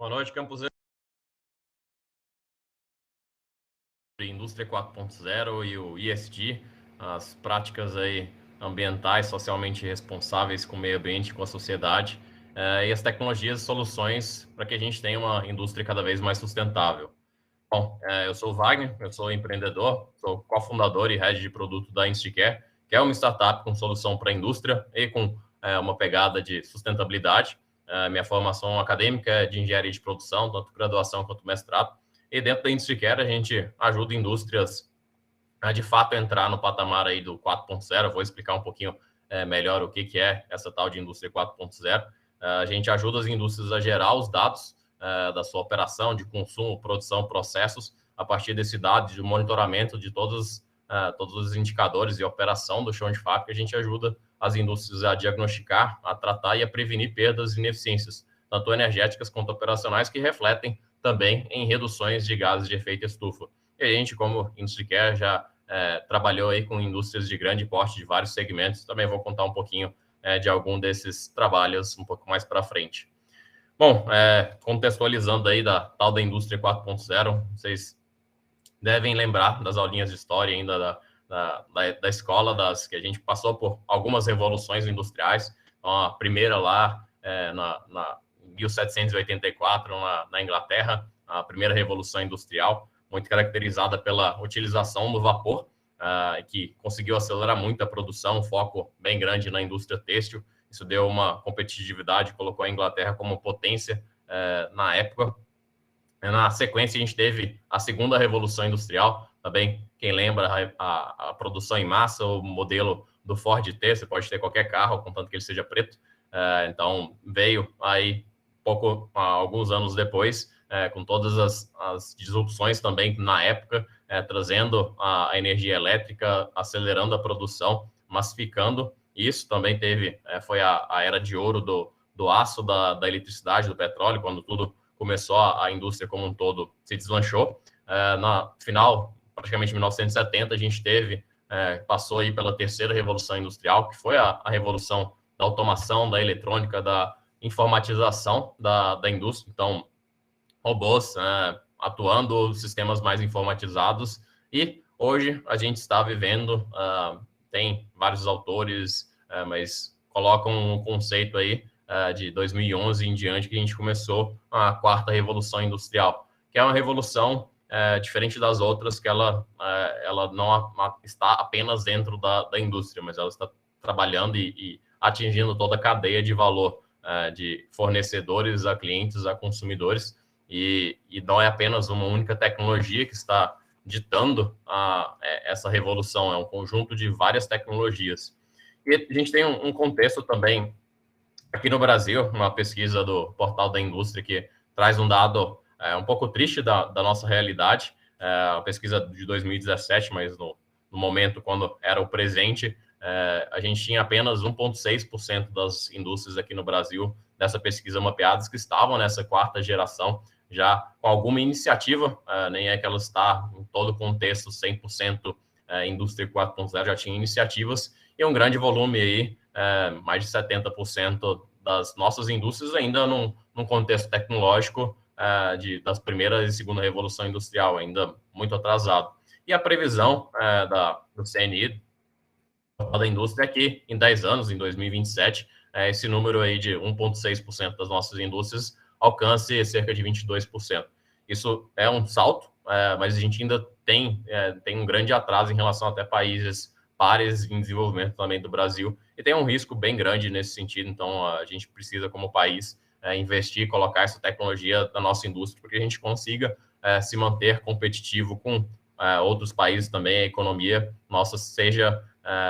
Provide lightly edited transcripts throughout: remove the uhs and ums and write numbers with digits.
Boa noite, Campos. Indústria 4.0 e o ESG, as práticas aí ambientais, socialmente responsáveis com o meio ambiente, com a sociedade, e as tecnologias e soluções para que a gente tenha uma indústria cada vez mais sustentável. Bom, eu sou o Wagner, eu sou empreendedor, sou cofundador e head de produto da Instacare, que é uma startup com solução para a indústria e com uma pegada de sustentabilidade. Minha formação acadêmica é de engenharia de produção, tanto graduação quanto mestrado. E dentro da Instacare, a gente ajuda indústrias a, de fato, entrar no patamar aí do 4.0. Vou explicar um pouquinho melhor o que é essa tal de indústria 4.0. A gente ajuda as indústrias a gerar os dados da sua operação, de consumo, produção, processos, a partir desse dado de monitoramento de todos os indicadores e operação do chão de fábrica. A gente ajuda as indústrias a diagnosticar, a tratar e a prevenir perdas e ineficiências, tanto energéticas quanto operacionais, que refletem também em reduções de gases de efeito estufa. E a gente, como Instacare, já trabalhou aí com indústrias de grande porte de vários segmentos. Também vou contar um pouquinho de algum desses trabalhos um pouco mais para frente. Bom, contextualizando aí da tal da indústria 4.0, vocês devem lembrar das aulinhas de história ainda da escola, que a gente passou por algumas revoluções industriais. Então, a primeira lá na 1784, na Inglaterra, a primeira revolução industrial, muito caracterizada pela utilização do vapor, que conseguiu acelerar muito a produção, um foco bem grande na indústria têxtil. Isso deu uma competitividade, colocou a Inglaterra como potência na época. Na sequência, a gente teve a segunda revolução industrial, também, quem lembra, a produção em massa, o modelo do Ford T, você pode ter qualquer carro, contanto que ele seja preto. Então, veio aí alguns anos depois, com todas as disrupções também na época, trazendo a energia elétrica, acelerando a produção, massificando. Isso também foi a era de ouro do aço, da eletricidade, do petróleo, quando tudo começou, a indústria como um todo se deslanchou. Na final, praticamente 1970, a gente passou aí pela terceira revolução industrial, que foi a revolução da automação, da eletrônica, da informatização da indústria. Então, robôs atuando, sistemas mais informatizados. E hoje a gente está vivendo, tem vários autores, mas colocam um conceito aí de 2011 em diante, que a gente começou a quarta revolução industrial, que é uma revolução diferente das outras, que ela não está apenas dentro da indústria, mas ela está trabalhando e atingindo toda a cadeia de valor, de fornecedores a clientes, a consumidores, e não é apenas uma única tecnologia que está ditando essa revolução, é um conjunto de várias tecnologias. E a gente tem um contexto também aqui no Brasil, uma pesquisa do Portal da Indústria que traz um dado um pouco triste da nossa realidade, uma pesquisa de 2017, mas no momento, quando era o presente, a gente tinha apenas 1,6% das indústrias aqui no Brasil, dessa pesquisa mapeadas, que estavam nessa quarta geração, já com alguma iniciativa, nem é que ela está em todo o contexto 100% indústria 4.0, já tinha iniciativas, e um grande volume aí, mais de 70% das nossas indústrias ainda num contexto tecnológico das primeiras e segunda revolução industrial, ainda muito atrasado. E a previsão do CNI, da indústria, é que em 10 anos, em 2027, esse número aí de 1,6% das nossas indústrias alcance cerca de 22%. Isso é um salto, mas a gente ainda tem um grande atraso em relação até países pares em desenvolvimento também do Brasil, e tem um risco bem grande nesse sentido. Então, a gente precisa, como país, investir, colocar essa tecnologia na nossa indústria, para que a gente consiga se manter competitivo com outros países também, a economia nossa seja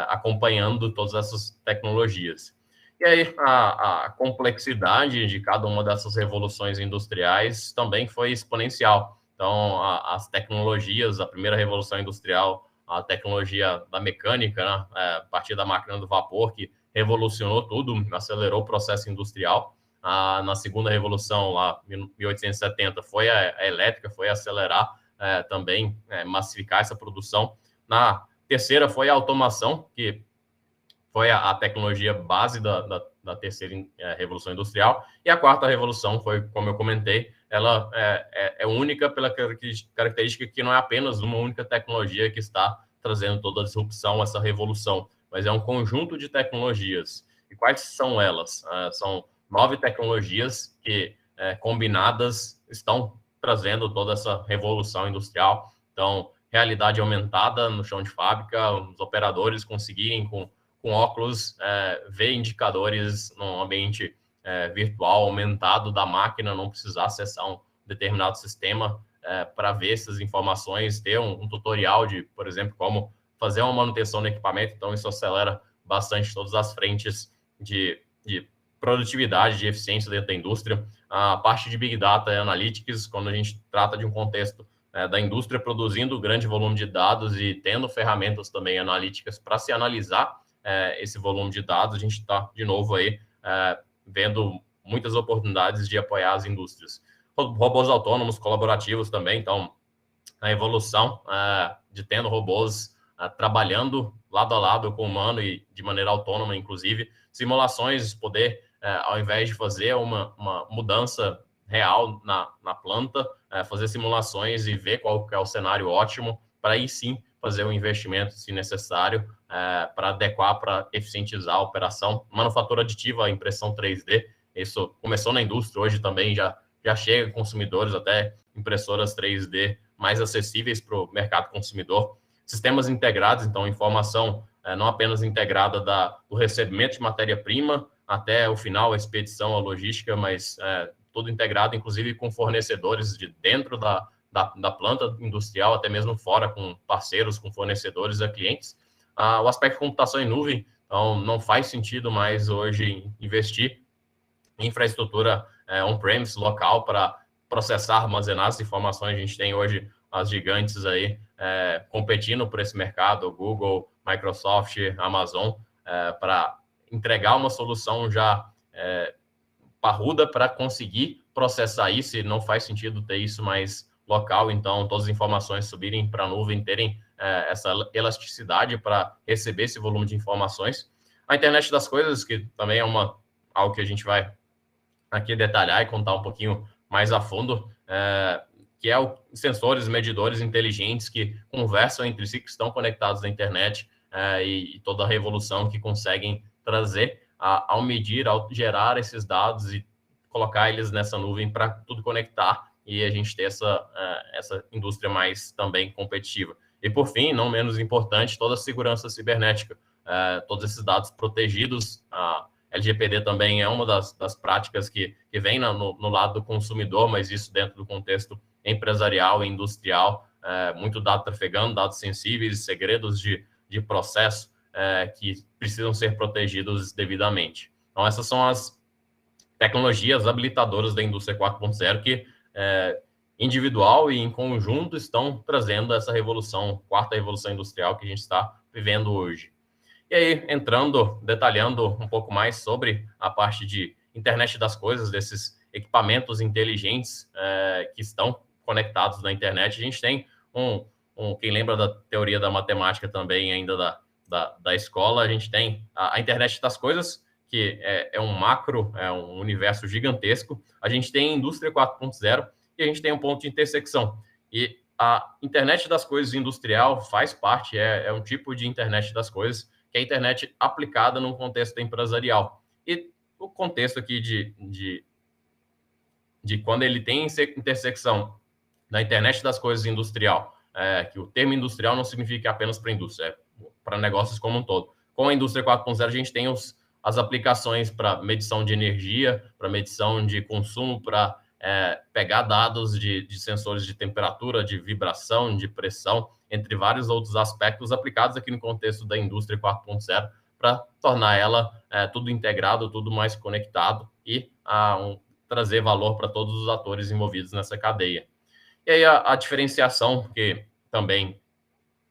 acompanhando todas essas tecnologias. E aí, a complexidade de cada uma dessas revoluções industriais também foi exponencial. Então, as tecnologias, a primeira revolução industrial, a tecnologia da mecânica, né, a partir da máquina do vapor, que revolucionou tudo, acelerou o processo industrial. Na segunda revolução, lá, 1870, foi a elétrica, foi acelerar também, massificar essa produção. Na terceira foi a automação, que foi a tecnologia base da terceira revolução industrial. E a quarta revolução foi, como eu comentei, ela é única pela característica que não é apenas uma única tecnologia que está trazendo toda a disrupção, essa revolução, mas é um conjunto de tecnologias. E quais são elas? São 9 tecnologias que, combinadas, estão trazendo toda essa revolução industrial. Então, realidade aumentada no chão de fábrica, os operadores conseguirem, com óculos, ver indicadores no ambiente virtual aumentado da máquina, não precisar acessar um determinado sistema para ver essas informações, ter um tutorial de, por exemplo, como fazer uma manutenção no equipamento. Então, isso acelera bastante todas as frentes de produtividade, de eficiência dentro da indústria. A parte de Big Data e Analytics, quando a gente trata de um contexto da indústria produzindo grande volume de dados e tendo ferramentas também analíticas para se analisar esse volume de dados, a gente está, de novo, aí vendo muitas oportunidades de apoiar as indústrias. Robôs autônomos colaborativos também, então a evolução de tendo robôs trabalhando lado a lado com o humano e de maneira autônoma, inclusive, simulações, poder, ao invés de fazer uma mudança real na planta, fazer simulações e ver qual que é o cenário ótimo, para aí sim fazer um investimento, se necessário, para adequar, para eficientizar a operação. Manufatura aditiva, impressão 3D, isso começou na indústria, hoje também já chega a consumidores, até impressoras 3D mais acessíveis para o mercado consumidor. Sistemas integrados, então, informação não apenas integrada do recebimento de matéria-prima até o final, a expedição, a logística, mas tudo integrado, inclusive com fornecedores de dentro da planta industrial, até mesmo fora, com parceiros, com fornecedores a clientes. O aspecto de computação em nuvem, então, não faz sentido mais hoje investir em infraestrutura on-premise, local, para processar, armazenar as informações. A gente tem hoje as gigantes aí competindo por esse mercado, Google, Microsoft, Amazon, para entregar uma solução já parruda para conseguir processar isso, e não faz sentido ter isso mais local. Então, todas as informações subirem para a nuvem, terem essa elasticidade para receber esse volume de informações. A internet das coisas, que também é algo que a gente vai aqui detalhar e contar um pouquinho mais a fundo, que é os sensores, medidores inteligentes que conversam entre si, que estão conectados na internet, e toda a revolução que conseguem trazer ao medir, ao gerar esses dados e colocar eles nessa nuvem para tudo conectar e a gente ter essa indústria mais também competitiva. E, por fim, não menos importante, toda a segurança cibernética, todos esses dados protegidos. A LGPD também é uma das práticas que vem no lado do consumidor, mas isso dentro do contexto empresarial e industrial, muito dado trafegando, dados sensíveis, segredos de processo que precisam ser protegidos devidamente. Então, essas são as tecnologias habilitadoras da indústria 4.0 que, individual e em conjunto, estão trazendo essa revolução, quarta revolução industrial que a gente está vivendo hoje. E aí, detalhando um pouco mais sobre a parte de internet das coisas, desses equipamentos inteligentes que estão conectados na internet, a gente tem quem lembra da teoria da matemática também, ainda da escola, a gente tem a internet das coisas, que é um macro, é um universo gigantesco. A gente tem a indústria 4.0 e a gente tem um ponto de intersecção. E a internet das coisas industrial faz parte, é um tipo de internet das coisas, que é a internet aplicada num contexto empresarial. E o contexto aqui de quando ele tem intersecção da internet das coisas industrial, que o termo industrial não significa apenas para a indústria, é para negócios como um todo. Com a indústria 4.0, a gente tem as aplicações para medição de energia, para medição de consumo, para pegar dados de sensores de temperatura, de vibração, de pressão, entre vários outros aspectos aplicados aqui no contexto da indústria 4.0, para tornar ela tudo integrado, tudo mais conectado e trazer valor para todos os atores envolvidos nessa cadeia. E aí a diferenciação, porque também,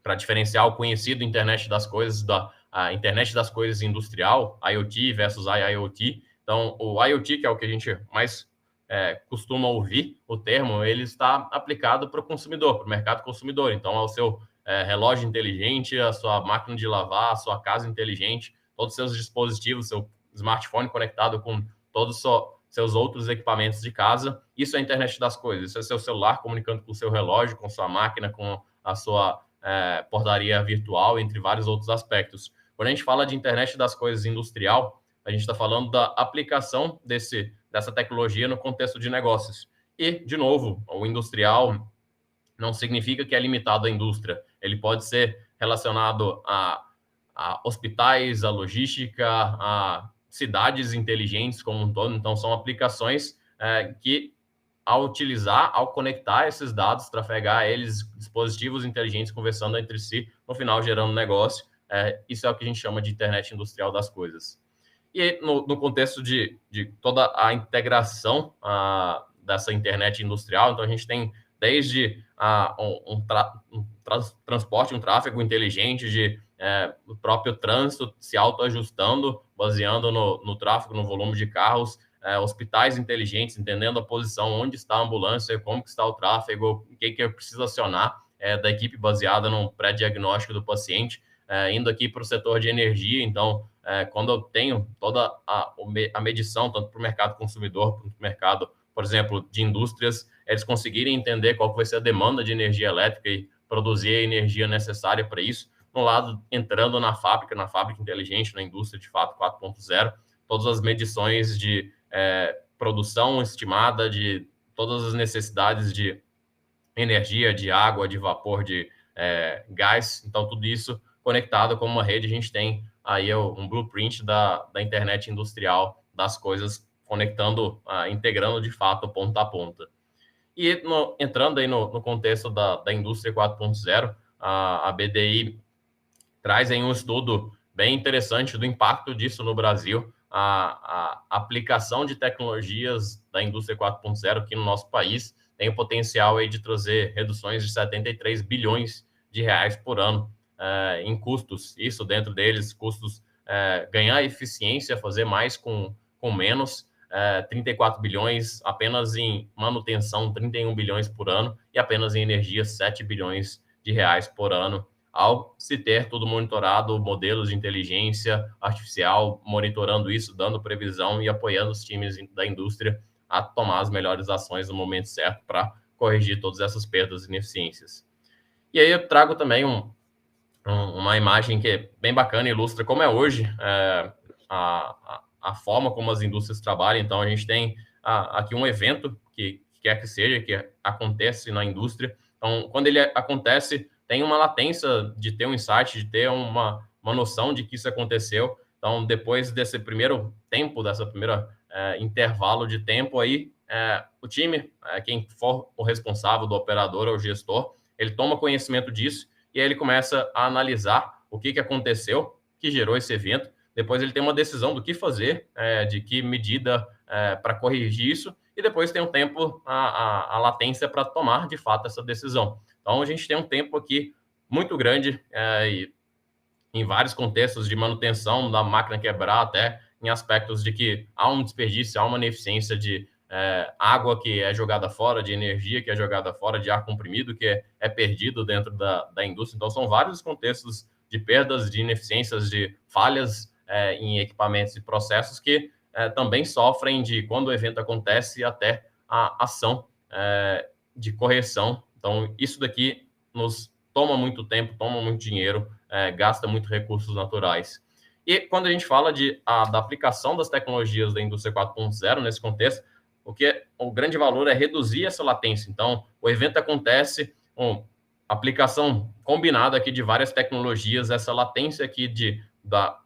para diferenciar o conhecido internet das coisas, a internet das coisas industrial, IoT versus IIoT. Então, o IoT, que é o que a gente mais costuma ouvir o termo, ele está aplicado para o consumidor, para o mercado consumidor. Então, é o seu relógio inteligente, a sua máquina de lavar, a sua casa inteligente, todos os seus dispositivos, seu smartphone conectado com todo o seus outros equipamentos de casa. Isso é a internet das coisas. Isso é seu celular comunicando com o seu relógio, com sua máquina, com a sua portaria virtual, entre vários outros aspectos. Quando a gente fala de internet das coisas industrial, a gente está falando da aplicação dessa tecnologia no contexto de negócios. E, de novo, o industrial não significa que é limitado à indústria. Ele pode ser relacionado a hospitais, a logística, a cidades inteligentes como um todo. Então, são aplicações que, ao conectar esses dados, trafegar eles, dispositivos inteligentes conversando entre si, no final gerando negócio. Isso é o que a gente chama de internet industrial das coisas. E no contexto de toda a integração dessa internet industrial, então a gente tem desde transporte, um tráfego inteligente o próprio trânsito se autoajustando, baseando no tráfego, no volume de carros, hospitais inteligentes, entendendo a posição, onde está a ambulância, como que está o tráfego, o que eu preciso acionar da equipe baseada no pré-diagnóstico do paciente, indo aqui para o setor de energia. Então, quando eu tenho toda a medição, tanto para o mercado consumidor, para o mercado, por exemplo, de indústrias, eles conseguirem entender qual vai ser a demanda de energia elétrica e produzir a energia necessária para isso. No lado, entrando na fábrica inteligente, na indústria, de fato, 4.0, todas as medições de produção estimada de todas as necessidades de energia, de água, de vapor, de gás. Então, tudo isso conectado com uma rede, a gente tem aí um blueprint da internet industrial das coisas, conectando, integrando de fato ponta a ponta. E entrando aí no contexto da indústria 4.0, a BDI traz aí um estudo bem interessante do impacto disso no Brasil, a aplicação de tecnologias da indústria 4.0 aqui no nosso país tem o potencial aí de trazer reduções de 73 bilhões de reais por ano em custos. Isso dentro deles, custos, ganhar eficiência, fazer mais com menos, 34 bilhões, apenas em manutenção, 31 bilhões por ano, e apenas em energia, 7 bilhões de reais por ano, ao se ter tudo monitorado, modelos de inteligência artificial, monitorando isso, dando previsão e apoiando os times da indústria a tomar as melhores ações no momento certo para corrigir todas essas perdas e ineficiências. E aí eu trago também uma imagem que é bem bacana, ilustra como é hoje a forma como as indústrias trabalham. Então, a gente tem aqui um evento que quer que seja, que acontece na indústria. Então, quando ele acontece, tem uma latência de ter um insight, de ter uma noção de que isso aconteceu. Então, depois desse primeiro tempo, dessa primeira intervalo de tempo aí, o time, quem for o responsável do operador ou gestor, ele toma conhecimento disso e aí ele começa a analisar o que aconteceu, que gerou esse evento. Depois ele tem uma decisão do que fazer, de que medida para corrigir isso, e depois tem um tempo, a latência para tomar, de fato, essa decisão. Então, a gente tem um tempo aqui muito grande, em vários contextos de manutenção da máquina quebrar, até em aspectos de que há um desperdício, há uma ineficiência de água que é jogada fora, de energia que é jogada fora, de ar comprimido que é perdido dentro da indústria. Então, são vários contextos de perdas, de ineficiências, de falhas em equipamentos e processos que também sofrem de, quando o evento acontece, até a ação de correção. Então, isso daqui nos toma muito tempo, toma muito dinheiro, gasta muito recursos naturais. E quando a gente fala da aplicação das tecnologias da indústria 4.0 nesse contexto, o grande valor é reduzir essa latência. Então, o evento acontece, aplicação combinada aqui de várias tecnologias, essa latência aqui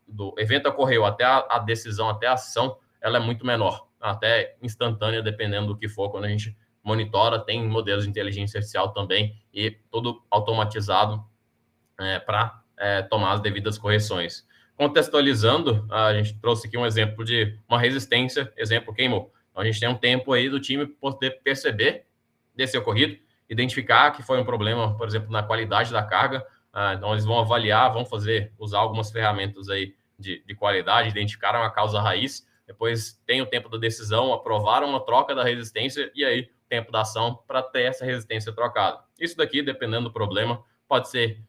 do evento ocorreu até a decisão, até a ação, ela é muito menor, até instantânea, dependendo do que for. Quando a gente monitora, tem modelos de inteligência artificial também, e tudo automatizado para tomar as devidas correções. Contextualizando, a gente trouxe aqui um exemplo de uma resistência, exemplo, queimou. Então, a gente tem um tempo aí do time poder perceber desse ocorrido, identificar que foi um problema, por exemplo, na qualidade da carga. Então, eles vão avaliar, usar algumas ferramentas aí de qualidade, identificaram a causa raiz, depois tem o tempo da decisão, aprovaram uma troca da resistência e aí o tempo da ação para ter essa resistência trocada. Isso daqui, dependendo do problema, pode ser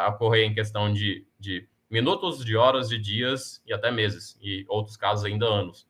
ocorrer em questão de minutos, de horas, de dias e até meses, e outros casos ainda anos.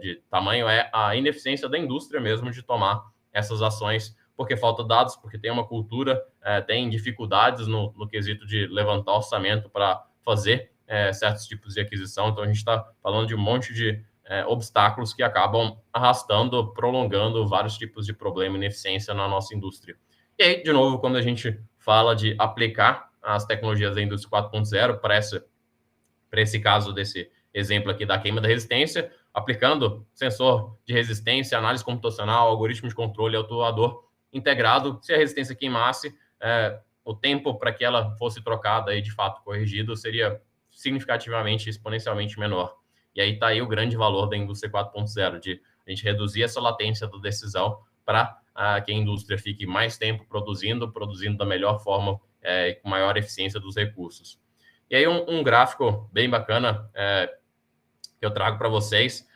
de tamanho é a ineficiência da indústria mesmo de tomar essas ações, porque falta dados, porque tem uma cultura, tem dificuldades no quesito de levantar orçamento para fazer certos tipos de aquisição. Então, a gente está falando de um monte de obstáculos que acabam arrastando, prolongando vários tipos de problema e ineficiência na nossa indústria. E aí, de novo, quando a gente fala de aplicar as tecnologias da indústria 4.0 para esse caso desse exemplo aqui da queima da resistência, aplicando sensor de resistência, análise computacional, algoritmo de controle, atuador integrado, se a resistência queimasse, o tempo para que ela fosse trocada e de fato corrigido seria significativamente, exponencialmente menor. E aí está aí o grande valor da indústria 4.0, de a gente reduzir essa latência da decisão para que a indústria fique mais tempo produzindo da melhor forma e com maior eficiência dos recursos. E aí um gráfico bem bacana que eu trago para vocês,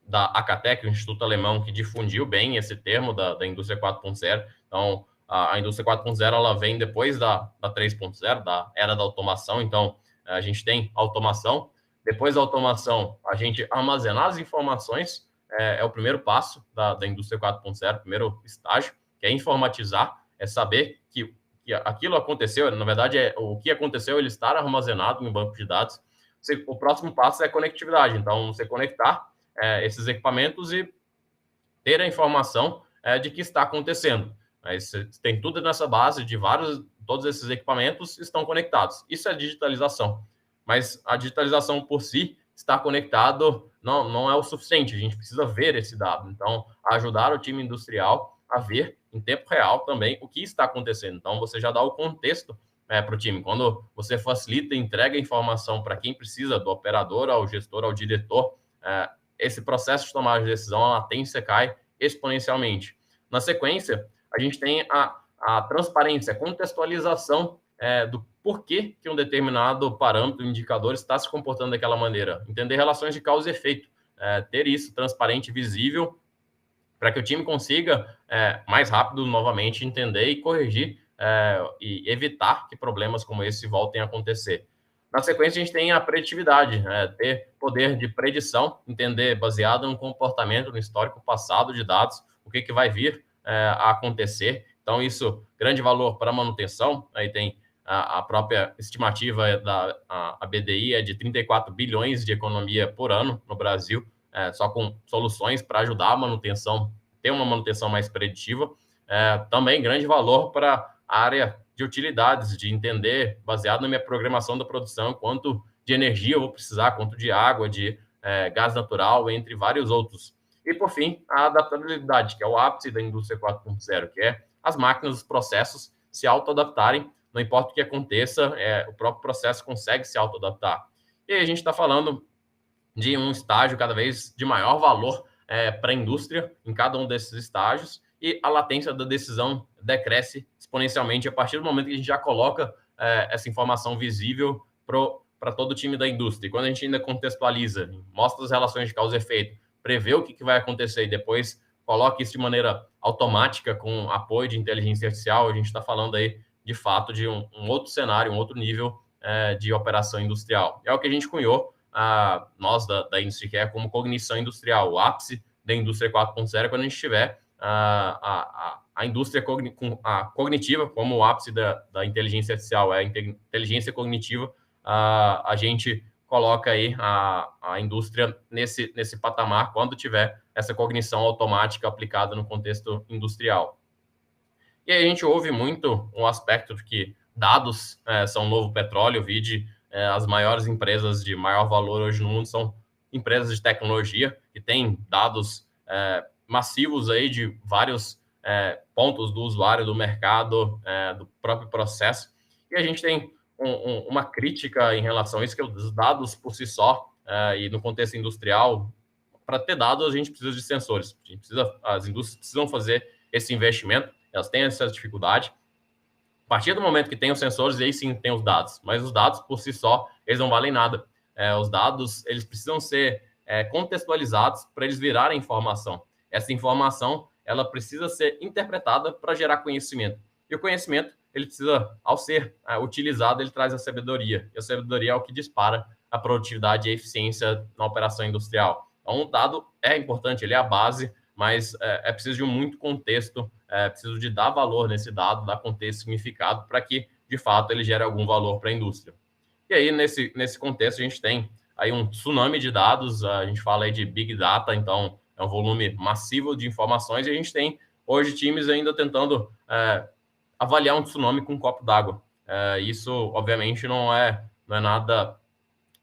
da Acatec, o Instituto Alemão, que difundiu bem esse termo da indústria 4.0. Então, a indústria 4.0 ela vem depois da 3.0, da era da automação. Então, a gente tem automação. Depois da automação, a gente armazenar as informações é o primeiro passo da indústria 4.0, primeiro estágio, que é informatizar, é saber que aquilo aconteceu, na verdade, o que aconteceu, ele estar armazenado em um banco de dados. O próximo passo é a conectividade. Então, você conectar esses equipamentos e ter a informação de que está acontecendo. Mas tem tudo nessa base de todos esses equipamentos estão conectados. Isso é digitalização. Mas a digitalização por si, estar conectado não é o suficiente. A gente precisa ver esse dado. Então, ajudar o time industrial a ver em tempo real também o que está acontecendo. Então, você já dá o contexto para o time. Quando você facilita e entrega a informação para quem precisa, do operador ao gestor, ao diretor, esse processo de tomada de decisão, a latência cai exponencialmente. Na sequência, a gente tem a transparência, a contextualização do porquê que um determinado parâmetro, indicador, está se comportando daquela maneira. Entender relações de causa e efeito. Ter isso transparente e visível para que o time consiga mais rápido, novamente, entender e corrigir e evitar que problemas como esse voltem a acontecer. Na sequência, a gente tem a preditividade, ter poder de predição, entender, baseado no comportamento, no histórico passado de dados, o que vai vir a acontecer. Então, isso, grande valor para manutenção. Aí tem a própria estimativa da BDI é de 34 bilhões de economia por ano no Brasil, só com soluções para ajudar a manutenção, ter uma manutenção mais preditiva. Também grande valor para a área de utilidades, de entender, baseado na minha programação da produção, quanto de energia eu vou precisar, quanto de água, de gás natural, entre vários outros. E, por fim, a adaptabilidade, que é o ápice da indústria 4.0, que é as máquinas, os processos se auto-adaptarem, não importa o que aconteça, o próprio processo consegue se auto-adaptar. E aí a gente está falando de um estágio cada vez de maior valor para a indústria em cada um desses estágios, e a latência da decisão decresce exponencialmente a partir do momento que a gente já coloca essa informação visível para todo o time da indústria. E quando a gente ainda contextualiza, mostra as relações de causa e efeito, prevê o que vai acontecer e depois coloca isso de maneira automática com apoio de inteligência artificial, a gente está falando aí, de fato, de um outro cenário, um outro nível de operação industrial. É o que a gente cunhou, nós da Industry Care, como cognição industrial. O ápice da indústria 4.0 quando a gente tiver a indústria cognitiva como o ápice da inteligência artificial, a inteligência cognitiva, a gente coloca aí a indústria nesse patamar quando tiver essa cognição automática aplicada no contexto industrial. E aí a gente ouve muito um aspecto de que dados são o novo petróleo, vide as maiores empresas de maior valor hoje no mundo são empresas de tecnologia que têm dados massivos aí de vários pontos do usuário, do mercado, do próprio processo. E a gente tem uma crítica em relação a isso, que os dados por si só, e no contexto industrial, para ter dados a gente precisa de sensores. As indústrias precisam fazer esse investimento, elas têm essa dificuldade. A partir do momento que tem os sensores, aí sim tem os dados. Mas os dados por si só, eles não valem nada. Os dados, eles precisam ser contextualizados para eles virarem informação. Essa informação, ela precisa ser interpretada para gerar conhecimento. E o conhecimento, ele precisa, ao ser utilizado, ele traz a sabedoria. E a sabedoria é o que dispara a produtividade e a eficiência na operação industrial. Então, o dado é importante, ele é a base, mas é preciso de muito contexto, é preciso de dar valor nesse dado, dar contexto, significado, para que, de fato, ele gere algum valor para a indústria. E aí, nesse contexto, a gente tem aí um tsunami de dados, a gente fala aí de Big Data, então é um volume massivo de informações, e a gente tem hoje times ainda tentando avaliar um tsunami com um copo d'água. Isso, obviamente, não é nada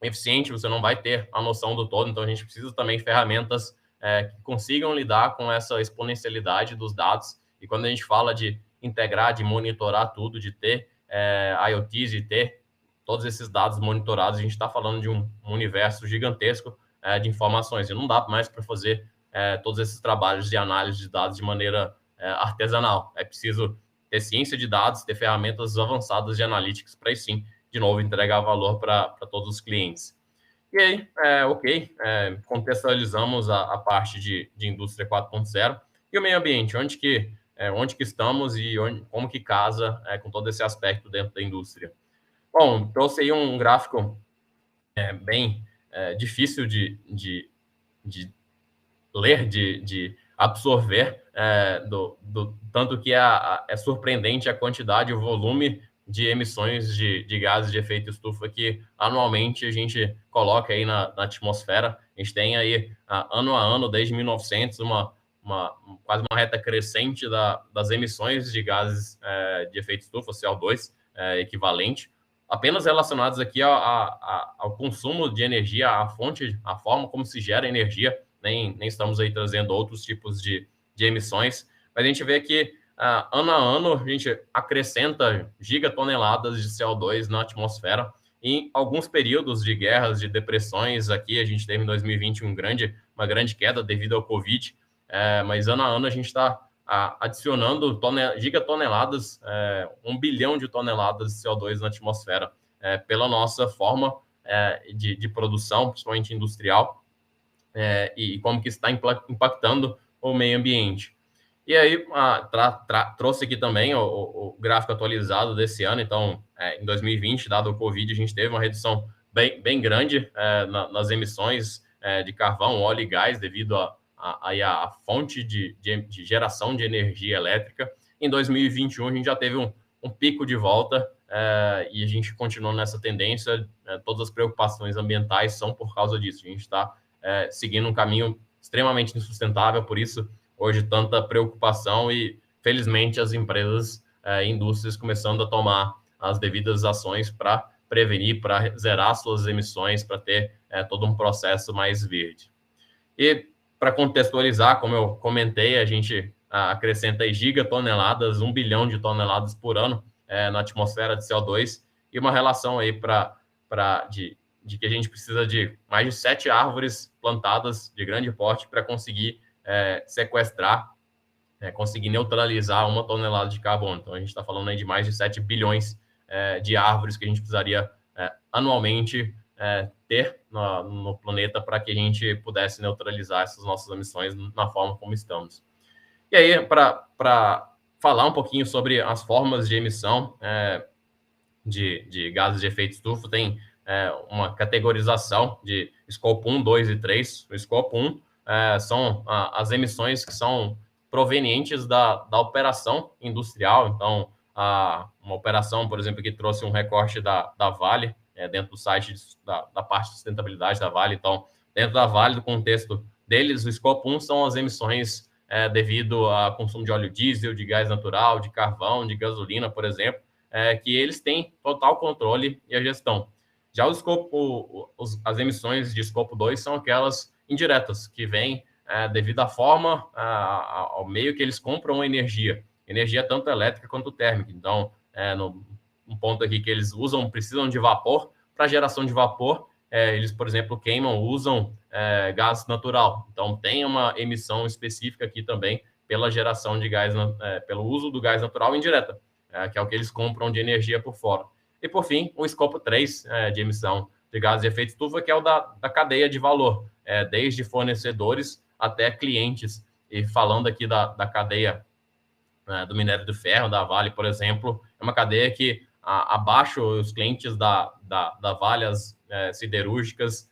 eficiente, você não vai ter a noção do todo, então a gente precisa também de ferramentas que consigam lidar com essa exponencialidade dos dados, e quando a gente fala de integrar, de monitorar tudo, de ter IoTs, de ter todos esses dados monitorados, a gente está falando de um universo gigantesco de informações, e não dá mais para fazer todos esses trabalhos de análise de dados de maneira artesanal. É preciso ter ciência de dados, ter ferramentas avançadas de analytics para aí sim, de novo, entregar valor para todos os clientes. E aí, contextualizamos a parte de indústria 4.0 e o meio ambiente, onde que estamos e como que casa com todo esse aspecto dentro da indústria. Bom, trouxe aí um gráfico bem difícil de ler, de absorver, tanto que é surpreendente a quantidade e o volume de emissões de gases de efeito estufa que anualmente a gente coloca aí na atmosfera. A gente tem aí, ano a ano, desde 1900, quase uma reta crescente das emissões de gases de efeito estufa, CO2, equivalente, apenas relacionados aqui ao consumo de energia, a forma como se gera energia. Nem estamos aí trazendo outros tipos de emissões, mas a gente vê que ano a ano a gente acrescenta gigatoneladas de CO2 na atmosfera. Em alguns períodos de guerras, de depressões, aqui a gente teve em 2020 uma grande queda devido ao Covid, mas ano a ano a gente está adicionando gigatoneladas, 1 bilhão de toneladas de CO2 na atmosfera, pela nossa forma de produção, principalmente industrial, e como que está impactando o meio ambiente. E aí, trouxe aqui também o gráfico atualizado desse ano. Então, em 2020, dado o Covid, a gente teve uma redução bem grande nas emissões de carvão, óleo e gás, devido à fonte de geração de energia elétrica. Em 2021, a gente já teve um pico de volta, e a gente continua nessa tendência. Todas as preocupações ambientais são por causa disso. A gente está seguindo um caminho extremamente insustentável, por isso hoje tanta preocupação e, felizmente, as empresas e indústrias começando a tomar as devidas ações para prevenir, para zerar suas emissões, para ter todo um processo mais verde. E, para contextualizar, como eu comentei, a gente acrescenta aí gigatoneladas, 1 bilhão de toneladas por ano na atmosfera de CO2, e uma relação aí de que a gente precisa de mais de 7 árvores plantadas de grande porte para conseguir sequestrar, conseguir neutralizar 1 tonelada de carbono. Então, a gente está falando aí de mais de 7 bilhões de árvores que a gente precisaria anualmente ter no planeta para que a gente pudesse neutralizar essas nossas emissões na forma como estamos. E aí, para falar um pouquinho sobre as formas de emissão de gases de efeito estufa, tem uma categorização de Scope 1, 2 e 3. O Scope 1 são as emissões que são provenientes da operação industrial. Então, uma operação, por exemplo, que trouxe um recorte da Vale, dentro do site da parte de sustentabilidade da Vale. Então, dentro da Vale, do contexto deles, o Scope 1 são as emissões devido ao consumo de óleo diesel, de gás natural, de carvão, de gasolina, por exemplo, que eles têm total controle e a gestão. Já as emissões de escopo 2 são aquelas indiretas, que vêm devido à forma, ao meio que eles compram energia tanto elétrica quanto térmica. Então, um ponto aqui que eles precisam de vapor. Para geração de vapor, eles, por exemplo, usam gás natural. Então, tem uma emissão específica aqui também pela geração de gás, pelo uso do gás natural indireta, que é o que eles compram de energia por fora. E, por fim, o escopo 3 de emissão de gases de efeito estufa, que é o da cadeia de valor, desde fornecedores até clientes. E falando aqui da cadeia do minério de ferro, da Vale, por exemplo, é uma cadeia que abaixo os clientes da Vale, as siderúrgicas,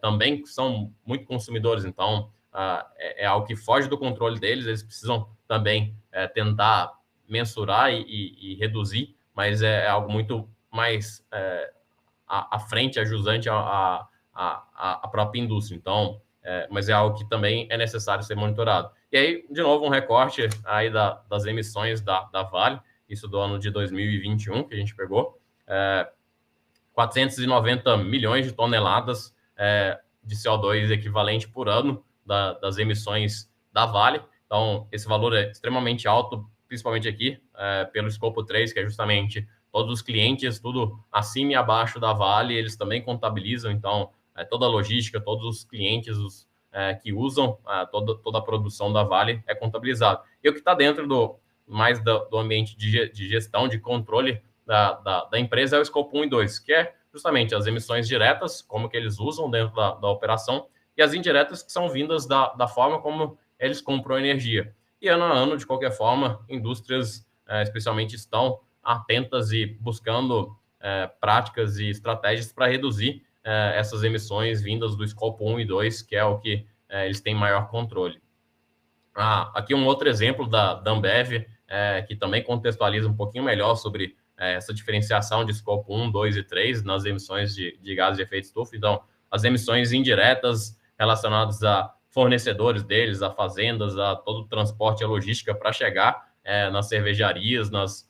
também são muito consumidores, então é algo que foge do controle deles, eles precisam também tentar mensurar e reduzir, mas é algo muito mais à frente, ajusante à própria indústria. Então, mas é algo que também é necessário ser monitorado. E aí, de novo, um recorte aí das emissões da Vale, isso do ano de 2021, que a gente pegou, 490 milhões de toneladas de CO2 equivalente por ano das emissões da Vale. Então, esse valor é extremamente alto, principalmente aqui, pelo escopo 3, que é justamente todos os clientes, tudo acima e abaixo da Vale, eles também contabilizam. Então, toda a logística, todos os clientes que usam toda a produção da Vale é contabilizado. E o que está dentro do ambiente de gestão, de controle da empresa é o escopo 1 e 2, que é justamente as emissões diretas, como que eles usam dentro da operação, e as indiretas, que são vindas da forma como eles compram energia. E ano a ano, de qualquer forma, indústrias especialmente estão atentas e buscando práticas e estratégias para reduzir essas emissões vindas do escopo 1 e 2, que é o que eles têm maior controle. Aqui um outro exemplo da Ambev, que também contextualiza um pouquinho melhor sobre essa diferenciação de escopo 1, 2 e 3 nas emissões de gases de efeito estufa. Então, as emissões indiretas relacionadas a fornecedores deles, a fazendas, a todo o transporte e a logística para chegar nas cervejarias, nas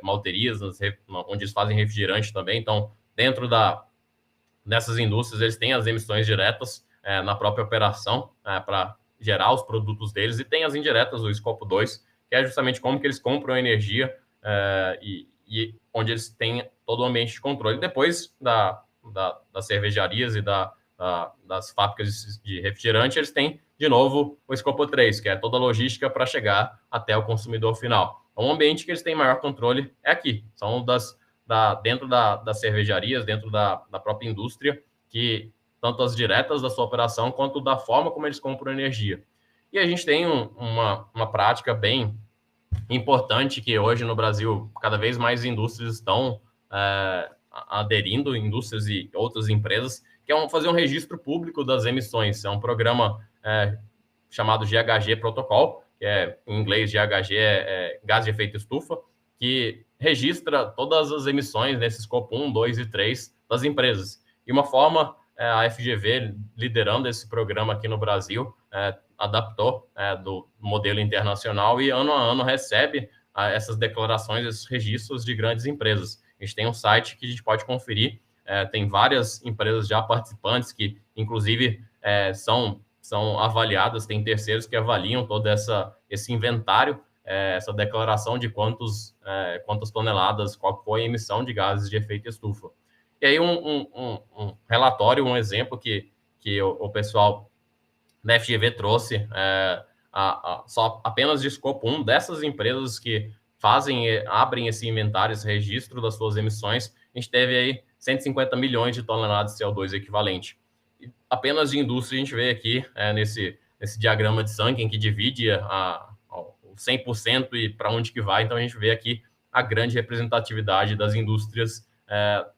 malterias, onde eles fazem refrigerante também. Então, dentro dessas indústrias, eles têm as emissões diretas na própria operação para gerar os produtos deles, e tem as indiretas, o escopo 2, que é justamente como que eles compram energia e onde eles têm todo o ambiente de controle. Depois das cervejarias e das fábricas de refrigerante, eles têm, de novo, o escopo 3, que é toda a logística para chegar até o consumidor final. Então, o ambiente que eles têm maior controle é aqui, são dentro das cervejarias, dentro da própria indústria, que tanto as diretas da sua operação, quanto da forma como eles compram energia. E a gente tem uma prática bem importante, que hoje no Brasil, cada vez mais indústrias estão aderindo, indústrias e outras empresas, que é fazer um registro público das emissões. É um programa chamado GHG Protocol, que em inglês GHG é gás de efeito estufa, que registra todas as emissões nesse escopo 1, 2 e 3 das empresas. E uma forma, a FGV, liderando esse programa aqui no Brasil, adaptou do modelo internacional e ano a ano recebe essas declarações, esses registros de grandes empresas. A gente tem um site que a gente pode conferir, tem várias empresas já participantes que, inclusive, são avaliadas, tem terceiros que avaliam todo esse inventário, essa declaração de quantas toneladas, qual foi a emissão de gases de efeito estufa. E aí um relatório, um exemplo que o pessoal da FGV trouxe, só apenas de escopo 1 dessas empresas que abrem esse inventário, esse registro das suas emissões, a gente teve aí 150 milhões de toneladas de CO2 equivalente. E apenas de indústria a gente vê aqui nesse diagrama de Sankey, que divide o 100% e para onde que vai. Então a gente vê aqui a grande representatividade das indústrias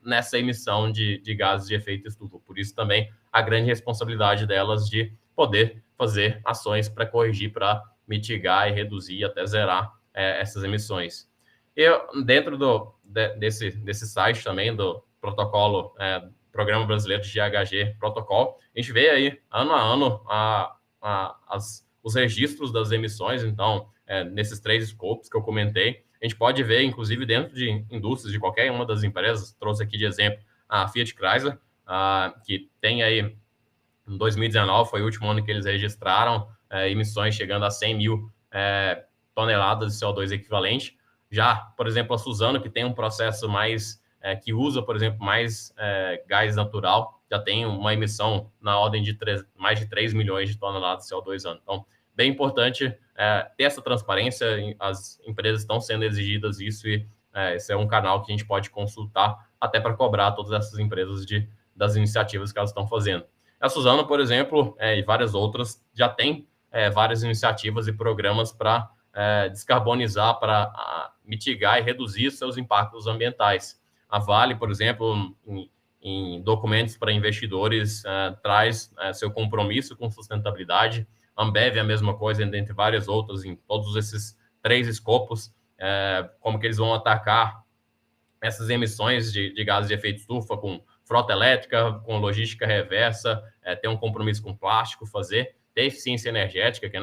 nessa emissão de gases de efeito estufa. Por isso também a grande responsabilidade delas de poder fazer ações para corrigir, para mitigar e reduzir e até zerar essas emissões. E dentro desse site também, do protocolo, Programa Brasileiro de GHG Protocol, a gente vê aí, ano a ano, os registros das emissões. Então, nesses 3 escopos que eu comentei, a gente pode ver, inclusive, dentro de indústrias de qualquer uma das empresas, trouxe aqui de exemplo a Fiat Chrysler, que tem aí, em 2019, foi o último ano que eles registraram emissões chegando a 100 mil toneladas de CO2 equivalente. Já, por exemplo, a Suzano, que tem um processo que usa, por exemplo, mais gás natural, já tem uma emissão na ordem de mais de 3 milhões de toneladas de CO2 ano. Então, bem importante ter essa transparência, as empresas estão sendo exigidas isso, e esse é um canal que a gente pode consultar até para cobrar todas essas empresas das iniciativas que elas estão fazendo. A Suzano, por exemplo, e várias outras, já tem várias iniciativas e programas para descarbonizar, para mitigar e reduzir seus impactos ambientais. A Vale, por exemplo, em documentos para investidores, traz seu compromisso com sustentabilidade. Ambev é a mesma coisa, entre várias outras, em todos esses 3 escopos, como que eles vão atacar essas emissões de gases de efeito estufa com frota elétrica, com logística reversa, ter um compromisso com plástico, ter eficiência energética, que é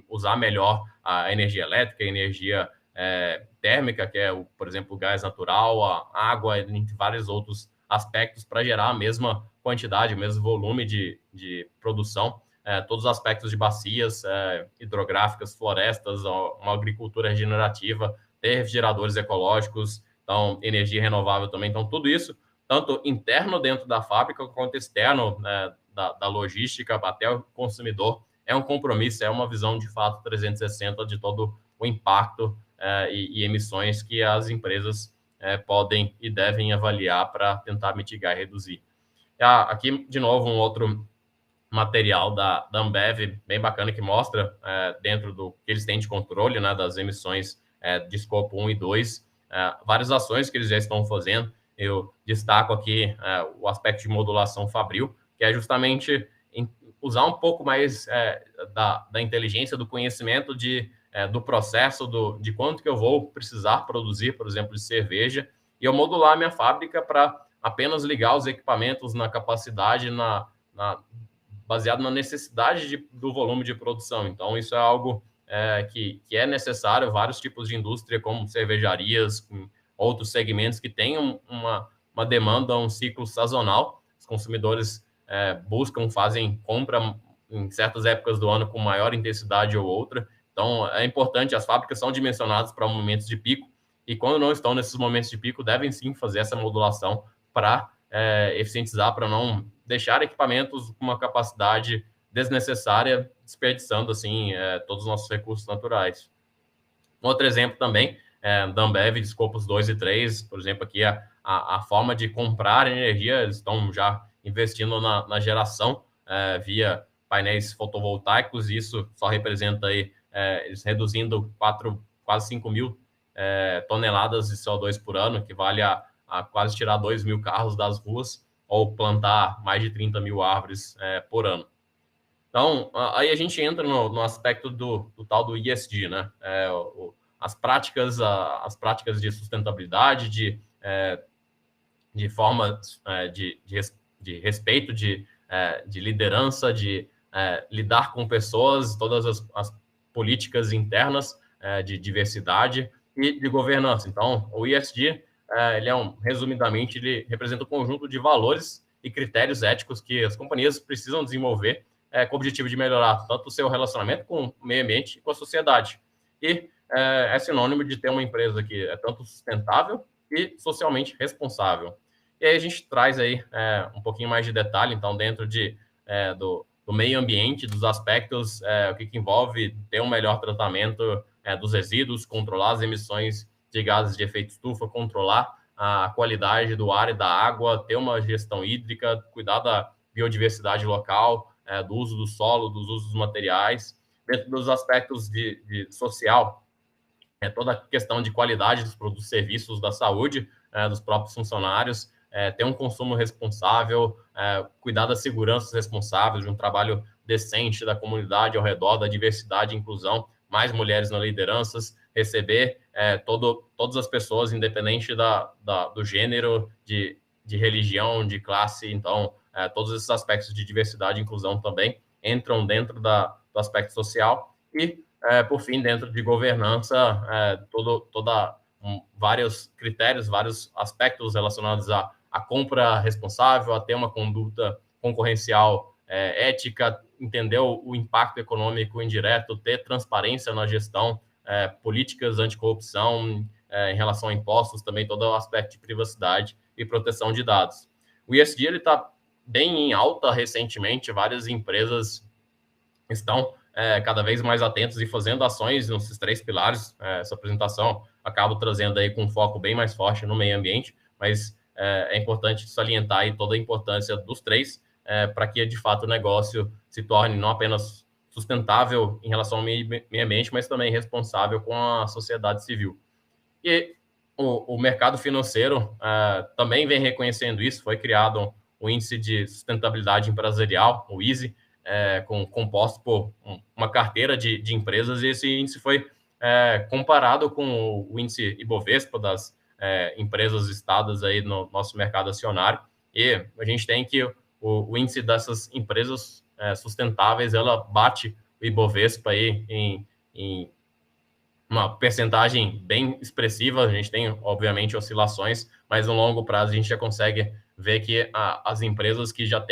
usar melhor a energia elétrica, a energia térmica, que é, por exemplo, o gás natural, a água, entre vários outros aspectos para gerar a mesma quantidade, o mesmo volume de produção, todos os aspectos de bacias hidrográficas, florestas, uma agricultura regenerativa, ter geradores ecológicos, então energia renovável também. Então, tudo isso, tanto interno dentro da fábrica, quanto externo, né, da logística até o consumidor, é um compromisso, é uma visão de fato 360 de todo o impacto e emissões que as empresas podem e devem avaliar para tentar mitigar e reduzir. Aqui, de novo, um outro material da Ambev, bem bacana, que mostra dentro do que eles têm de controle, né, das emissões de escopo 1 e 2, várias ações que eles já estão fazendo. Eu destaco aqui o aspecto de modulação fabril, que é justamente usar um pouco mais da inteligência, do conhecimento do processo, de quanto que eu vou precisar produzir, por exemplo, de cerveja, e eu modular a minha fábrica para apenas ligar os equipamentos na capacidade, baseado na necessidade do volume de produção. Então, isso é algo que é necessário. Vários tipos de indústria, como cervejarias, com outros segmentos que têm uma demanda, um ciclo sazonal. Os consumidores compra em certas épocas do ano com maior intensidade ou outra. Então, é importante, as fábricas são dimensionadas para momentos de pico, e quando não estão nesses momentos de pico, devem sim fazer essa modulação para eficientizar, para não deixar equipamentos com uma capacidade desnecessária, desperdiçando assim todos os nossos recursos naturais. Outro exemplo também da Ambev, de escopos 2 e 3, por exemplo, aqui a forma de comprar energia, eles estão já investindo na geração via painéis fotovoltaicos, e isso só representa aí, eles reduzindo quase 5 mil toneladas de CO2 por ano, que vale a quase tirar 2 mil carros das ruas, ou plantar mais de 30 mil árvores por ano. Então, aí a gente entra no aspecto do tal do ESG, né? As práticas de sustentabilidade, de formas de respeito, de liderança, de lidar com pessoas, todas as políticas internas de diversidade e de governança. Então, o ESG, ele resumidamente, ele representa um conjunto de valores e critérios éticos que as companhias precisam desenvolver com o objetivo de melhorar tanto o seu relacionamento com o meio ambiente e com a sociedade. E é sinônimo de ter uma empresa que é tanto sustentável e socialmente responsável. E aí a gente traz aí um pouquinho mais de detalhe, então, dentro do meio ambiente, dos aspectos, o que envolve ter um melhor tratamento dos resíduos, controlar as emissões de gases de efeito estufa, controlar a qualidade do ar e da água, ter uma gestão hídrica, cuidar da biodiversidade local, do uso do solo, dos usos dos materiais. Dentro dos aspectos de social, toda a questão de qualidade dos produtos e serviços, da saúde dos próprios funcionários, ter um consumo responsável, cuidar das seguranças responsáveis, de um trabalho decente da comunidade ao redor, da diversidade e inclusão, mais mulheres nas lideranças, receber todas as pessoas, independente do gênero, de religião, de classe. Então, todos esses aspectos de diversidade e inclusão também entram dentro do aspecto social. E, por fim, dentro de governança, vários critérios, vários aspectos relacionados à compra responsável, a ter uma conduta concorrencial ética, entender o impacto econômico indireto, ter transparência na gestão, políticas anticorrupção em relação a impostos, também todo o aspecto de privacidade e proteção de dados. O ESG está bem em alta recentemente, várias empresas estão cada vez mais atentos e fazendo ações nesses 3 pilares. Essa apresentação acaba trazendo aí com um foco bem mais forte no meio ambiente, mas é importante salientar aí toda a importância dos 3 para que, de fato, o negócio se torne não apenas sustentável em relação ao meio ambiente, mas também responsável com a sociedade civil. E o mercado financeiro também vem reconhecendo isso. Foi criado o Índice de Sustentabilidade Empresarial, o ISE, composto por uma carteira de empresas, e esse índice foi comparado com o índice Ibovespa das empresas listadas aí no nosso mercado acionário, e a gente tem que o índice dessas empresas sustentáveis, ela bate o Ibovespa aí em uma percentagem bem expressiva. A gente tem, obviamente, oscilações, mas no longo prazo a gente já consegue ver que as empresas que já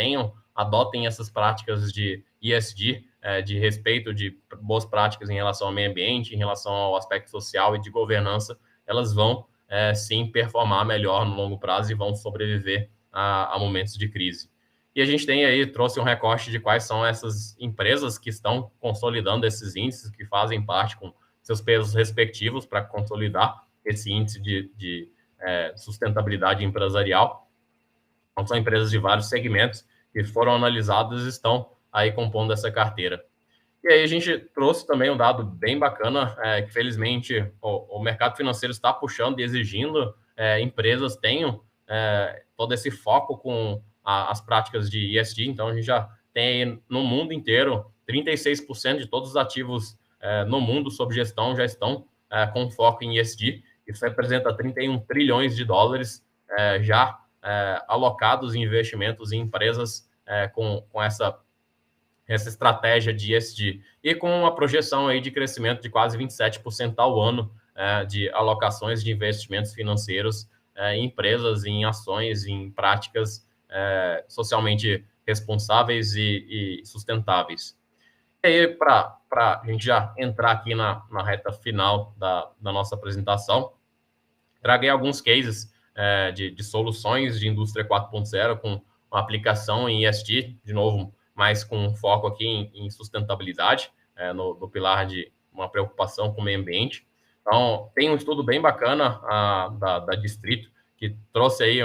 adotem essas práticas de ESG, de respeito de boas práticas em relação ao meio ambiente, em relação ao aspecto social e de governança, elas vão sim performar melhor no longo prazo e vão sobreviver a momentos de crise. E a gente trouxe um recorte de quais são essas empresas que estão consolidando esses índices, que fazem parte com seus pesos respectivos para consolidar esse índice de sustentabilidade empresarial. Então, são empresas de vários segmentos que foram analisadas e estão aí compondo essa carteira. E aí a gente trouxe também um dado bem bacana, que felizmente o mercado financeiro está puxando e exigindo empresas tenham todo esse foco com as práticas de ESG. Então, a gente já tem no mundo inteiro 36% de todos os ativos no mundo sob gestão já estão com foco em ESG. Isso representa 31 trilhões de dólares já alocados em investimentos em empresas com essa estratégia de ESG, e com uma projeção aí de crescimento de quase 27% ao ano de alocações de investimentos financeiros em empresas, em ações, em práticas socialmente responsáveis e sustentáveis. E aí, para a gente já entrar aqui na reta final da nossa apresentação, traguei alguns cases de soluções de indústria 4.0 com uma aplicação em ESG, de novo, mais com foco aqui em sustentabilidade, no pilar de uma preocupação com o meio ambiente. Então, tem um estudo bem bacana da Distrito, que trouxe aí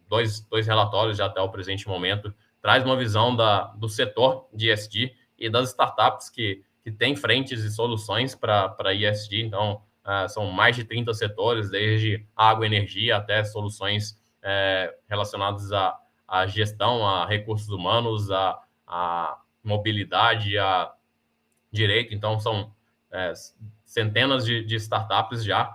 dois relatórios já até o presente momento, traz uma visão do setor de ESG e das startups que têm frentes e soluções para ESG. Então, são mais de 30 setores, desde água e energia até soluções relacionadas à gestão, a recursos humanos, a mobilidade, a direito. Então, são centenas de startups já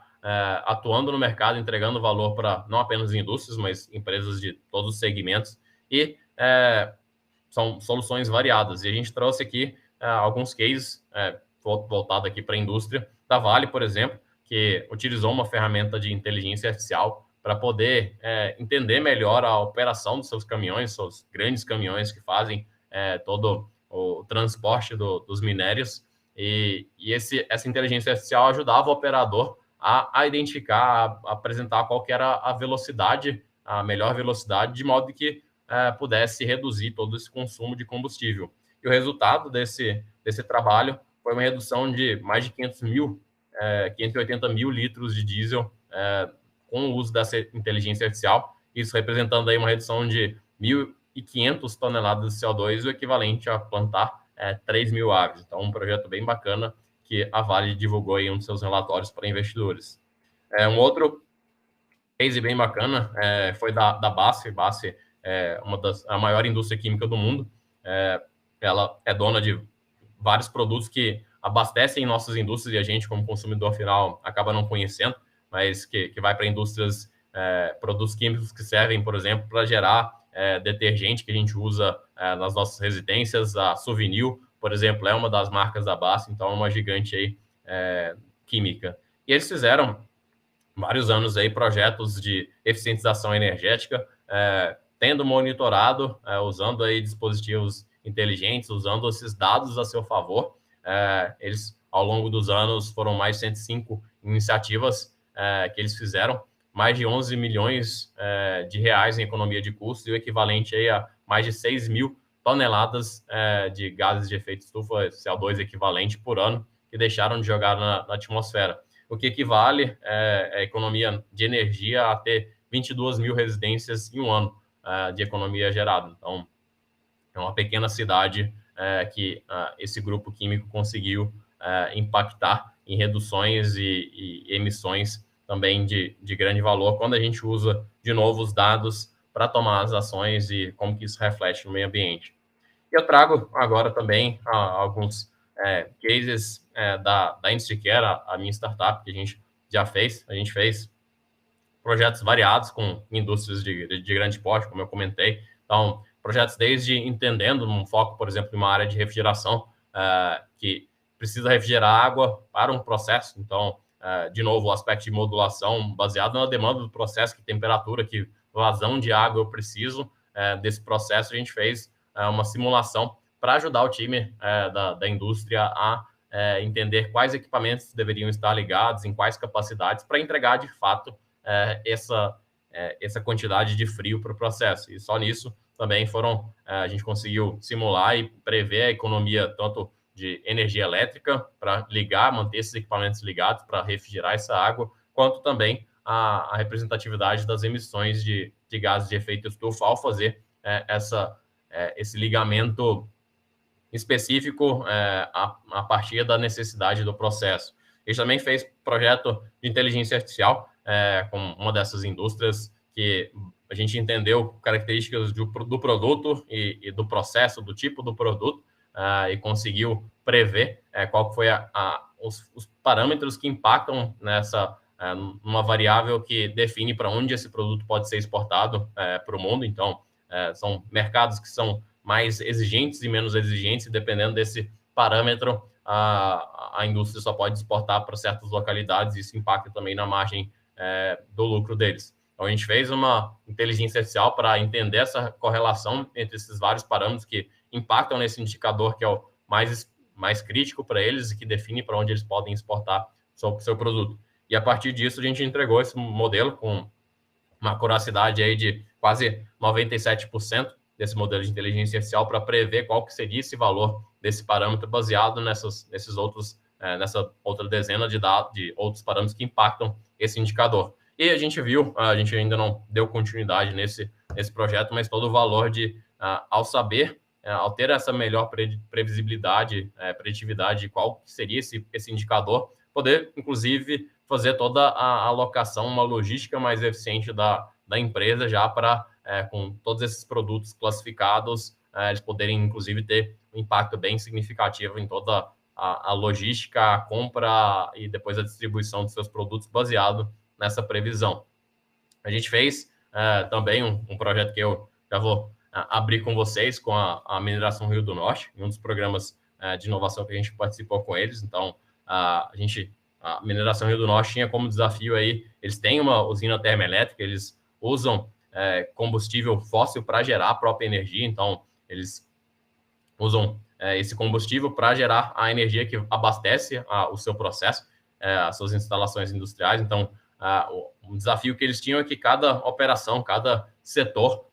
atuando no mercado, entregando valor para não apenas indústrias, mas empresas de todos os segmentos. E são soluções variadas. E a gente trouxe aqui alguns cases voltados aqui para a indústria. Da Vale, por exemplo, que utilizou uma ferramenta de inteligência artificial para poder entender melhor a operação dos seus caminhões, seus grandes caminhões que fazem todo o transporte dos minérios. E essa inteligência artificial ajudava o operador a identificar, a apresentar qual que era a velocidade, a melhor velocidade, de modo que pudesse reduzir todo esse consumo de combustível. E o resultado desse trabalho foi uma redução de mais de 580 mil litros de diesel com o uso dessa inteligência artificial, isso representando aí uma redução de 1.500 toneladas de CO2, o equivalente a plantar 3 mil aves. Então, um projeto bem bacana que a Vale divulgou em um dos seus relatórios para investidores. Um outro case bem bacana foi da BASF. BASF é a maior indústria química do mundo. Ela é dona de vários produtos que abastecem nossas indústrias e a gente, como consumidor final, acaba não conhecendo, mas que vai para indústrias, produtos químicos que servem, por exemplo, para gerar detergente que a gente usa nas nossas residências. A Suvinil, por exemplo, é uma das marcas da BASF, então é uma gigante aí, química. E eles fizeram vários anos aí projetos de eficientização energética, tendo monitorado, usando aí dispositivos inteligentes, usando esses dados a seu favor. Eles, ao longo dos anos, foram mais de 105 iniciativas que eles fizeram, mais de 11 milhões de reais em economia de custos, e o equivalente aí a mais de 6 mil toneladas de gases de efeito estufa, CO2 equivalente por ano, que deixaram de jogar na atmosfera, o que equivale a economia de energia a ter 22 mil residências em um ano de economia gerada. Então, é uma pequena cidade que esse grupo químico conseguiu impactar em reduções e emissões também de grande valor quando a gente usa, de novo, os dados para tomar as ações e como que isso reflete no meio ambiente. E eu trago agora também alguns cases da Industry Care, a minha startup, que a gente já fez. A gente fez projetos variados com indústrias de grande porte, como eu comentei. Então, projetos desde entendendo um foco, por exemplo, em uma área de refrigeração, que precisa refrigerar água para um processo. Então, de novo, o aspecto de modulação baseado na demanda do processo, que temperatura, que vazão de água eu preciso desse processo. A gente fez uma simulação para ajudar o time da indústria a entender quais equipamentos deveriam estar ligados, em quais capacidades, para entregar, de fato, essa quantidade de frio para o processo. E só nisso também a gente conseguiu simular e prever a economia tanto de energia elétrica para ligar, manter esses equipamentos ligados para refrigerar essa água, quanto também a representatividade das emissões de gases de efeito estufa ao fazer esse ligamento específico a partir da necessidade do processo. A gente também fez projeto de inteligência artificial com uma dessas indústrias que a gente entendeu características do produto e do processo, do tipo do produto, e conseguiu prever qual foi os parâmetros que impactam numa variável que define para onde esse produto pode ser exportado para o mundo. Então, são mercados que são mais exigentes e menos exigentes, e dependendo desse parâmetro, a indústria só pode exportar para certas localidades, e isso impacta também na margem do lucro deles. Então, a gente fez uma inteligência artificial para entender essa correlação entre esses vários parâmetros que impactam nesse indicador, que é o mais crítico para eles e que define para onde eles podem exportar seu produto. E a partir disso, a gente entregou esse modelo com uma acuracidade aí de quase 97% desse modelo de inteligência artificial para prever qual que seria esse valor desse parâmetro baseado nessa outra dezena de outros parâmetros que impactam esse indicador. E a gente ainda não deu continuidade nesse projeto, mas todo o valor ao ter essa melhor previsibilidade, preditividade de qual seria esse indicador, poder, inclusive, fazer toda a alocação, uma logística mais eficiente da empresa já para, com todos esses produtos classificados, eles poderem, inclusive, ter um impacto bem significativo em toda a logística, a compra e depois a distribuição dos seus produtos baseado nessa previsão. A gente fez também um projeto que eu já vou abrir com vocês, com a Mineração Rio do Norte, em um dos programas de inovação que a gente participou com eles. Então, a Mineração Rio do Norte tinha como desafio aí, eles têm uma usina termoelétrica, eles usam combustível fóssil para gerar a própria energia, então eles usam esse combustível para gerar a energia que abastece o seu processo, as suas instalações industriais. Então, o desafio que eles tinham é que cada operação, cada setor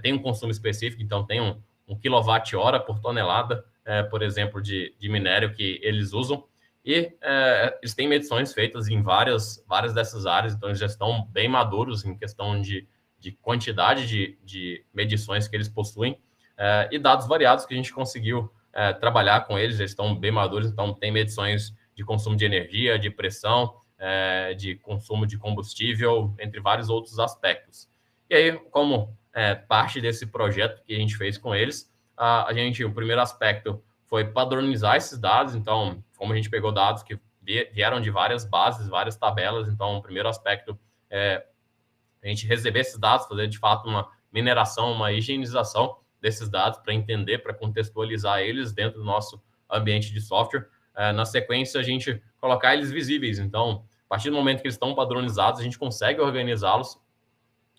tem um consumo específico, então tem um quilowatt-hora por tonelada, por exemplo, de minério que eles usam, e eles têm medições feitas em várias dessas áreas, então eles já estão bem maduros em questão de quantidade de medições que eles possuem, e dados variados que a gente conseguiu trabalhar com eles, eles estão bem maduros, então tem medições de consumo de energia, de pressão, de consumo de combustível, entre vários outros aspectos. E aí, como parte desse projeto que a gente fez com eles, o primeiro aspecto foi padronizar esses dados. Então, como a gente pegou dados que vieram de várias bases, várias tabelas, então o primeiro aspecto é a gente receber esses dados, fazer de fato uma mineração, uma higienização desses dados para entender, para contextualizar eles dentro do nosso ambiente de software. Na sequência, a gente colocar eles visíveis. Então, a partir do momento que eles estão padronizados, a gente consegue organizá-los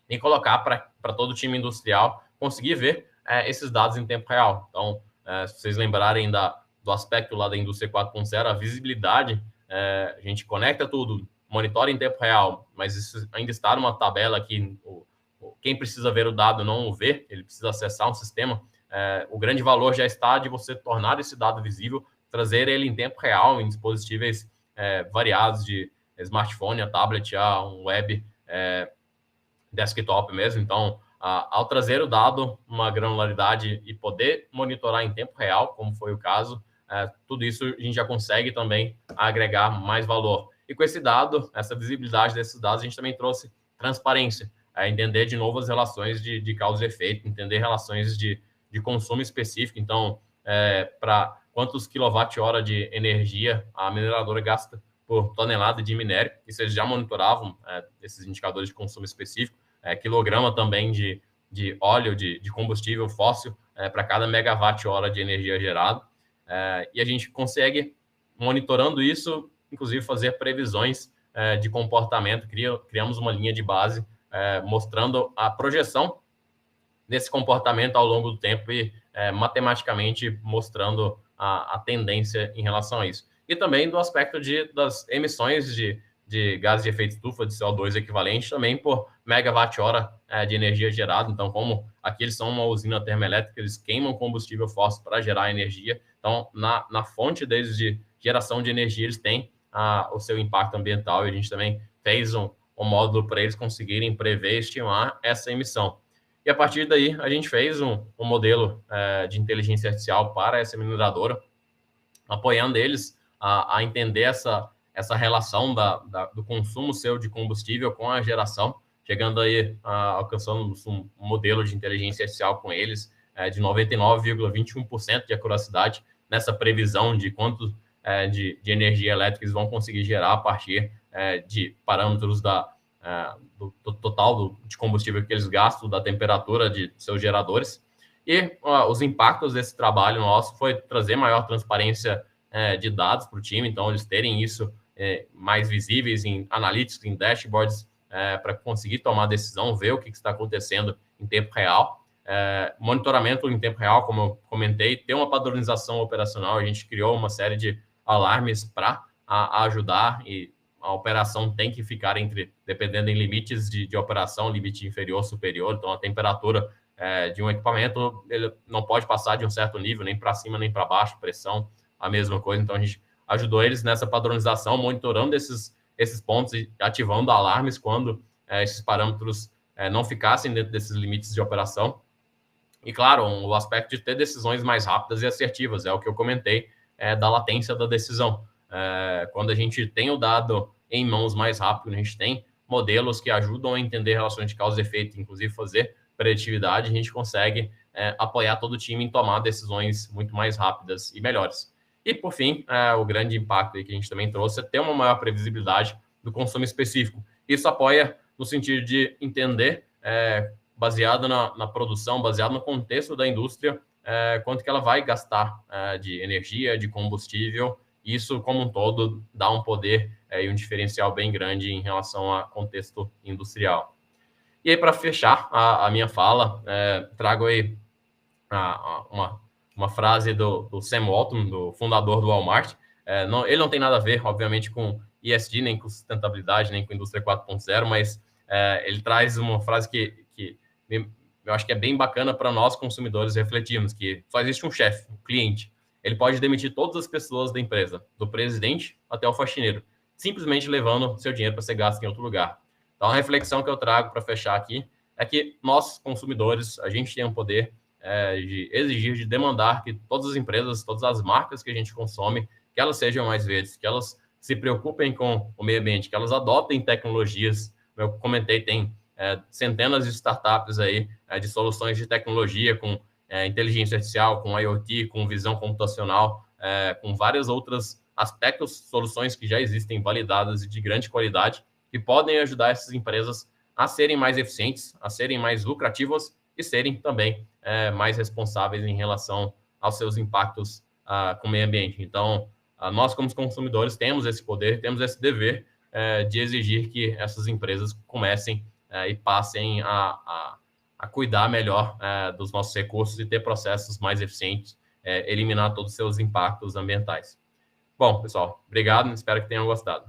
e colocar para todo o time industrial conseguir ver esses dados em tempo real. Então, se vocês lembrarem do aspecto lá da indústria 4.0, a visibilidade, a gente conecta tudo, monitora em tempo real, mas isso ainda está numa tabela que quem precisa ver o dado não o vê, ele precisa acessar um sistema. O grande valor já está de você tornar esse dado visível, trazer ele em tempo real em dispositivos variados de smartphone, a tablet, um web, desktop mesmo. Então, ao trazer o dado, uma granularidade e poder monitorar em tempo real, como foi o caso, tudo isso a gente já consegue também agregar mais valor. E com esse dado, essa visibilidade desses dados, a gente também trouxe transparência, entender de novo as relações de causa e efeito, entender relações de consumo específico. Então, para quantos quilowatt-hora de energia a mineradora gasta por tonelada de minério, isso eles já monitoravam, esses indicadores de consumo específico, quilograma também de óleo, de combustível fóssil, para cada megawatt-hora de energia gerado. E a gente consegue, monitorando isso, inclusive fazer previsões de comportamento. Criamos uma linha de base mostrando a projeção desse comportamento ao longo do tempo e matematicamente mostrando a tendência em relação a isso. E também do aspecto das emissões de gases de efeito estufa, de CO2 equivalente, também por megawatt-hora de energia gerada. Então, como aqui eles são uma usina termoelétrica, eles queimam combustível fóssil para gerar energia. Então, na fonte deles de geração de energia, eles têm o seu impacto ambiental, e a gente também fez um módulo para eles conseguirem prever e estimar essa emissão. E a partir daí, a gente fez um modelo de inteligência artificial para essa mineradora, apoiando eles a entender essa relação do consumo seu de combustível com a geração, chegando aí, alcançando um modelo de inteligência artificial com eles de 99,21% de acuracidade nessa previsão de quanto de energia elétrica eles vão conseguir gerar a partir de parâmetros do total de combustível que eles gastam, da temperatura de seus geradores. E os impactos desse trabalho nosso foi trazer maior transparência de dados para o time, então eles terem isso mais visíveis em analytics, em dashboards, para conseguir tomar decisão, ver o que está acontecendo em tempo real. Monitoramento em tempo real, como eu comentei, ter uma padronização operacional. A gente criou uma série de alarmes para ajudar, e a operação tem que ficar dependendo em limites de operação, limite inferior, superior. Então, a temperatura de um equipamento ele não pode passar de um certo nível, nem para cima, nem para baixo, pressão, a mesma coisa. Então, a gente ajudou eles nessa padronização, monitorando esses pontos e ativando alarmes quando esses parâmetros não ficassem dentro desses limites de operação. E, claro, o aspecto de ter decisões mais rápidas e assertivas, é o que eu comentei, da latência da decisão. Quando a gente tem o dado em mãos mais rápido, a gente tem modelos que ajudam a entender relações de causa e efeito, inclusive fazer preditividade, a gente consegue apoiar todo o time em tomar decisões muito mais rápidas e melhores. E, por fim, o grande impacto aí que a gente também trouxe é ter uma maior previsibilidade do consumo específico. Isso apoia no sentido de entender, baseado na produção, baseado no contexto da indústria, quanto que ela vai gastar de energia, de combustível. Isso, como um todo, dá um poder e um diferencial bem grande em relação ao contexto industrial. E aí, para fechar a minha fala, trago aí uma frase do Sam Walton, do fundador do Walmart. Ele não tem nada a ver, obviamente, com ESG, nem com sustentabilidade, nem com indústria 4.0, mas ele traz uma frase que eu acho que é bem bacana para nós, consumidores, refletirmos, que só existe um chefe, um cliente. Ele pode demitir todas as pessoas da empresa, do presidente até o faxineiro, simplesmente levando seu dinheiro para ser gasto em outro lugar. Então, a reflexão que eu trago para fechar aqui é que nós, consumidores, a gente tem o poder de exigir, de demandar que todas as empresas, todas as marcas que a gente consome, que elas sejam mais verdes, que elas se preocupem com o meio ambiente, que elas adotem tecnologias. Eu comentei, tem centenas de startups aí de soluções de tecnologia com inteligência artificial, com IoT, com visão computacional, com vários outros aspectos, soluções que já existem validadas e de grande qualidade, que podem ajudar essas empresas a serem mais eficientes, a serem mais lucrativas e serem também mais responsáveis em relação aos seus impactos com o meio ambiente. Então, nós, como consumidores, temos esse poder, temos esse dever de exigir que essas empresas comecem e passem a cuidar melhor dos nossos recursos e ter processos mais eficientes, eliminar todos os seus impactos ambientais. Bom, pessoal, obrigado, espero que tenham gostado.